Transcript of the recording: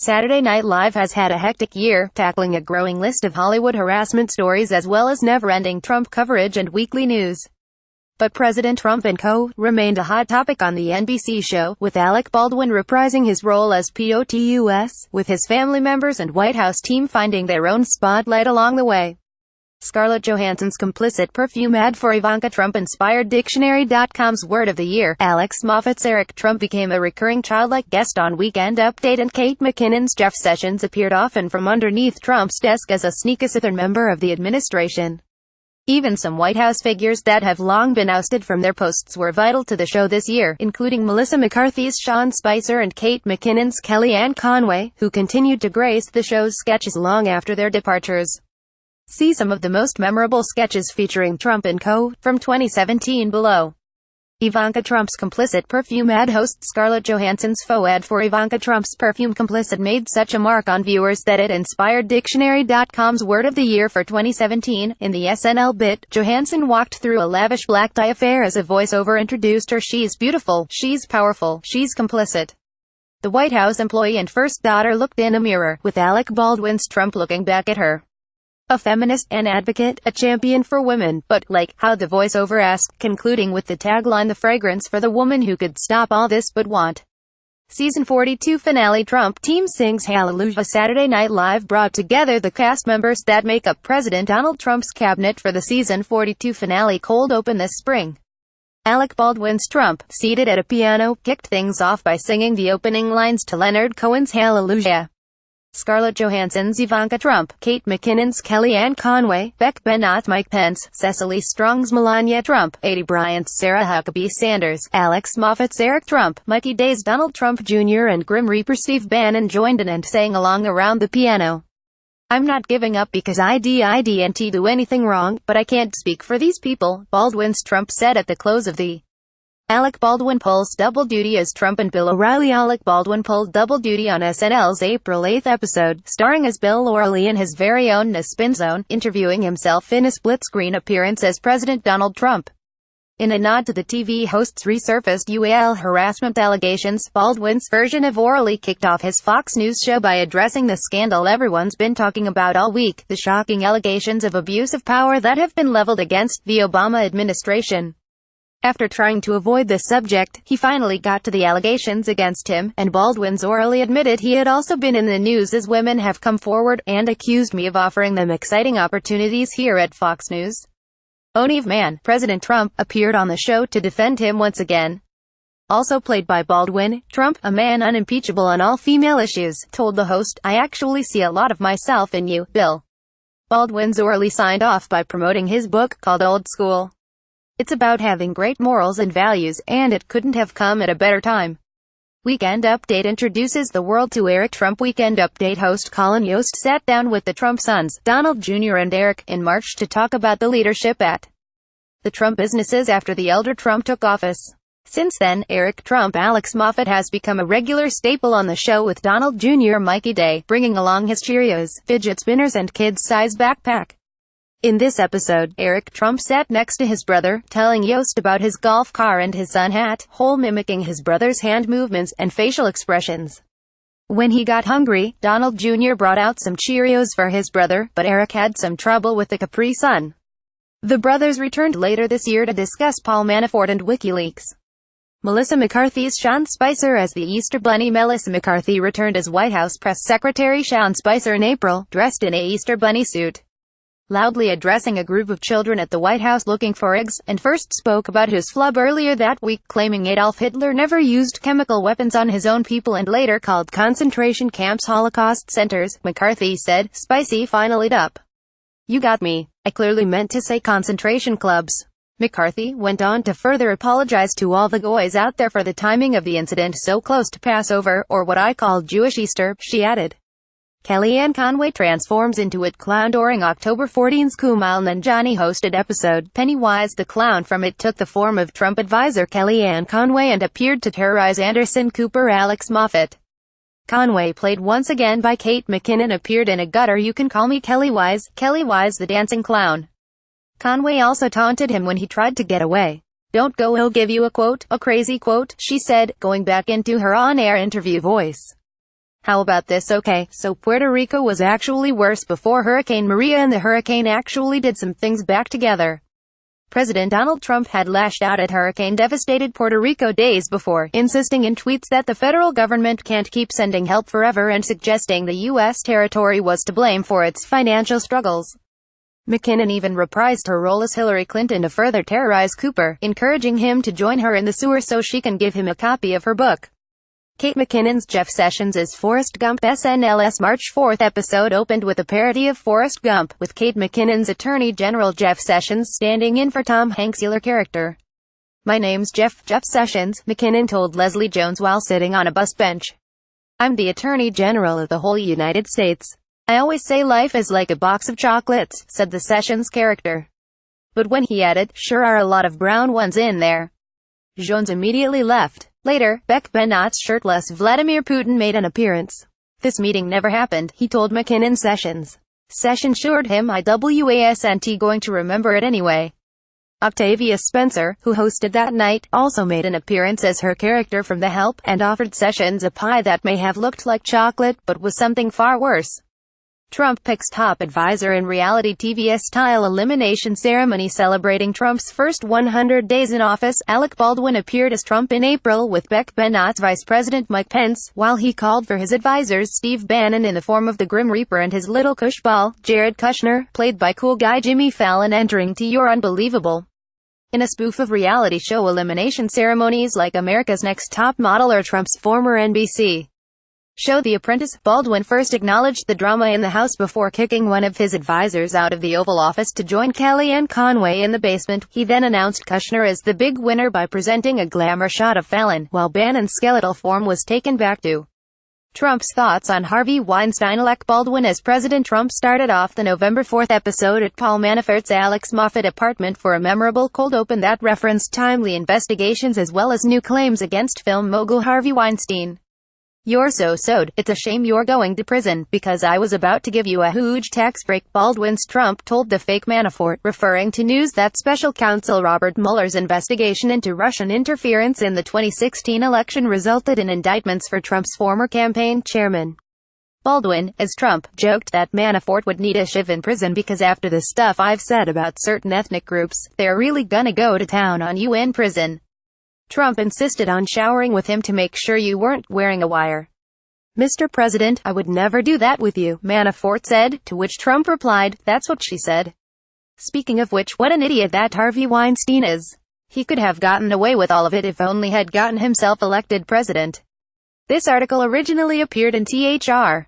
Saturday Night Live has had a hectic year, tackling a growing list of Hollywood harassment stories as well as never-ending Trump coverage and weekly news. But President Trump and co. remained a hot topic on the NBC show, with Alec Baldwin reprising his role as POTUS, with his family members and White House team finding their own spotlight along the way. Scarlett Johansson's complicit perfume ad for Ivanka Trump inspired Dictionary.com's Word of the Year. Alex Moffat's Eric Trump became a recurring childlike guest on Weekend Update, and Kate McKinnon's Jeff Sessions appeared often from underneath Trump's desk as a sneaky Southern member of the administration. Even some White House figures that have long been ousted from their posts were vital to the show this year, including Melissa McCarthy's Sean Spicer and Kate McKinnon's Kellyanne Conway, who continued to grace the show's sketches long after their departures. See some of the most memorable sketches featuring Trump and co. from 2017 below. Ivanka Trump's complicit perfume ad. Host Scarlett Johansson's faux ad for Ivanka Trump's perfume Complicit made such a mark on viewers that it inspired Dictionary.com's Word of the Year for 2017. In the SNL bit, Johansson walked through a lavish black tie affair as a voiceover introduced her. She's beautiful, she's powerful, she's complicit. The White House employee and first daughter looked in a mirror, with Alec Baldwin's Trump looking back at her. A feminist, an advocate, a champion for women, but, like, how the voiceover asked, concluding with the tagline, the fragrance for the woman who could stop all this but want. Season 42 finale. Trump team sings Hallelujah. Saturday Night Live brought together the cast members that make up President Donald Trump's cabinet for the Season 42 finale cold open this spring. Alec Baldwin's Trump, seated at a piano, kicked things off by singing the opening lines to Leonard Cohen's Hallelujah. Scarlett Johansson's Ivanka Trump, Kate McKinnon's Kellyanne Conway, Beck Benott's Mike Pence, Cecily Strong's Melania Trump, Aidy Bryant's Sarah Huckabee Sanders, Alex Moffat's Eric Trump, Mikey Day's Donald Trump Jr. and Grim Reaper Steve Bannon joined in and sang along around the piano. I'm not giving up because I didn't do anything wrong, but I can't speak for these people, Baldwin's Trump said at the close of the Alec Baldwin pulls double duty as Trump and Bill O'Reilly. Alec Baldwin pulled double duty on SNL's April 8 episode, starring as Bill O'Reilly in his very own The Spin Zone, interviewing himself in a split-screen appearance as President Donald Trump. In a nod to the TV host's resurfaced UAL harassment allegations, Baldwin's version of O'Reilly kicked off his Fox News show by addressing the scandal everyone's been talking about all week, the shocking allegations of abuse of power that have been leveled against the Obama administration. After trying to avoid this subject, he finally got to the allegations against him, and Baldwin's O'Reilly admitted he had also been in the news as women have come forward and accused me of offering them exciting opportunities here at Fox News. Oneve Man, President Trump, appeared on the show to defend him once again. Also played by Baldwin, Trump, a man unimpeachable on all female issues, told the host, I actually see a lot of myself in you, Bill. Baldwin's O'Reilly signed off by promoting his book, called Old School. It's about having great morals and values, and it couldn't have come at a better time. Weekend Update introduces the world to Eric Trump. Weekend Update host Colin Yost sat down with the Trump sons, Donald Jr. and Eric, in March to talk about the leadership at the Trump businesses after the elder Trump took office. Since then, Eric Trump Alex Moffat has become a regular staple on the show, with Donald Jr. Mikey Day bringing along his Cheerios, fidget spinners and kids-size backpack. In this episode, Eric Trump sat next to his brother, telling Yost about his golf car and his sun hat, whole mimicking his brother's hand movements and facial expressions. When he got hungry, Donald Jr. brought out some Cheerios for his brother, but Eric had some trouble with the Capri Sun. The brothers returned later this year to discuss Paul Manafort and WikiLeaks. Melissa McCarthy's Sean Spicer as the Easter Bunny. Melissa McCarthy returned as White House Press Secretary Sean Spicer in April, dressed in a Easter Bunny suit, loudly addressing a group of children at the White House looking for eggs, and first spoke about his flub earlier that week, claiming Adolf Hitler never used chemical weapons on his own people and later called concentration camps Holocaust centers. McCarthy said, Spicy finally up. You got me. I clearly meant to say concentration clubs. McCarthy went on to further apologize to all the goys out there for the timing of the incident so close to Passover, or what I call Jewish Easter, she added. Kellyanne Conway transforms into It clown during October 14's Kumail Nanjiani hosted episode. Pennywise the Clown from It took the form of Trump advisor Kellyanne Conway and appeared to terrorize Anderson Cooper. Alex Moffat, Conway played once again by Kate McKinnon, appeared in a gutter You Can Call Me Kelly Wise the Dancing Clown. Conway also taunted him when he tried to get away. Don't go, he'll give you a quote, a crazy quote, she said, going back into her on-air interview voice. How about this? Okay, so Puerto Rico was actually worse before Hurricane Maria, and the hurricane actually did some things back together. President Donald Trump had lashed out at hurricane-devastated Puerto Rico days before, insisting in tweets that the federal government can't keep sending help forever and suggesting the U.S. territory was to blame for its financial struggles. McKinnon even reprised her role as Hillary Clinton to further terrorize Cooper, encouraging him to join her in the sewer so she can give him a copy of her book. Kate McKinnon's Jeff Sessions' Forrest Gump SNL's March 4 episode opened with a parody of Forrest Gump, with Kate McKinnon's Attorney General Jeff Sessions standing in for Tom Hanks' killer character. "My name's Jeff Sessions," McKinnon told Leslie Jones while sitting on a bus bench. "I'm the Attorney General of the whole United States. I always say life is like a box of chocolates," said the Sessions character. But when he added, "Sure are a lot of brown ones in there," Jones immediately left. Later, Beck Bennott's shirtless Vladimir Putin made an appearance. "This meeting never happened," he told McKinnon. Sessions assured him, "I wasn't going to remember it anyway." Octavia Spencer, who hosted that night, also made an appearance as her character from The Help, and offered Sessions a pie that may have looked like chocolate, but was something far worse. Trump picks top advisor in reality TV-style elimination ceremony celebrating Trump's first 100 days in office. Alec Baldwin appeared as Trump in April with Beck Bennott's Vice President Mike Pence, while he called for his advisors Steve Bannon in the form of the Grim Reaper and his little cushball, Jared Kushner, played by cool guy Jimmy Fallon, entering to You're Unbelievable. In a spoof of reality show elimination ceremonies like America's Next Top Model or Trump's former NBC show The Apprentice, Baldwin first acknowledged the drama in the House before kicking one of his advisors out of the Oval Office to join Kellyanne Conway in the basement. He then announced Kushner as the big winner by presenting a glamour shot of Fallon, while Bannon's skeletal form was taken back to Trump's thoughts on Harvey Weinstein. Alec Baldwin as President Trump started off the November 4 episode at Paul Manafort's Alex Moffat apartment for a memorable cold open that referenced timely investigations as well as new claims against film mogul Harvey Weinstein. "You're so sewed, it's a shame you're going to prison, because I was about to give you a huge tax break," Baldwin's Trump told the fake Manafort, referring to news that special counsel Robert Mueller's investigation into Russian interference in the 2016 election resulted in indictments for Trump's former campaign chairman. Baldwin, as Trump, joked that Manafort would need a shiv in prison because after the stuff I've said about certain ethnic groups, they're really gonna go to town on you in prison. Trump insisted on showering with him to make sure you weren't wearing a wire. "Mr. President, I would never do that with you," Manafort said, to which Trump replied, "That's what she said." Speaking of which, what an idiot that Harvey Weinstein is. He could have gotten away with all of it if only had gotten himself elected president. This article originally appeared in THR.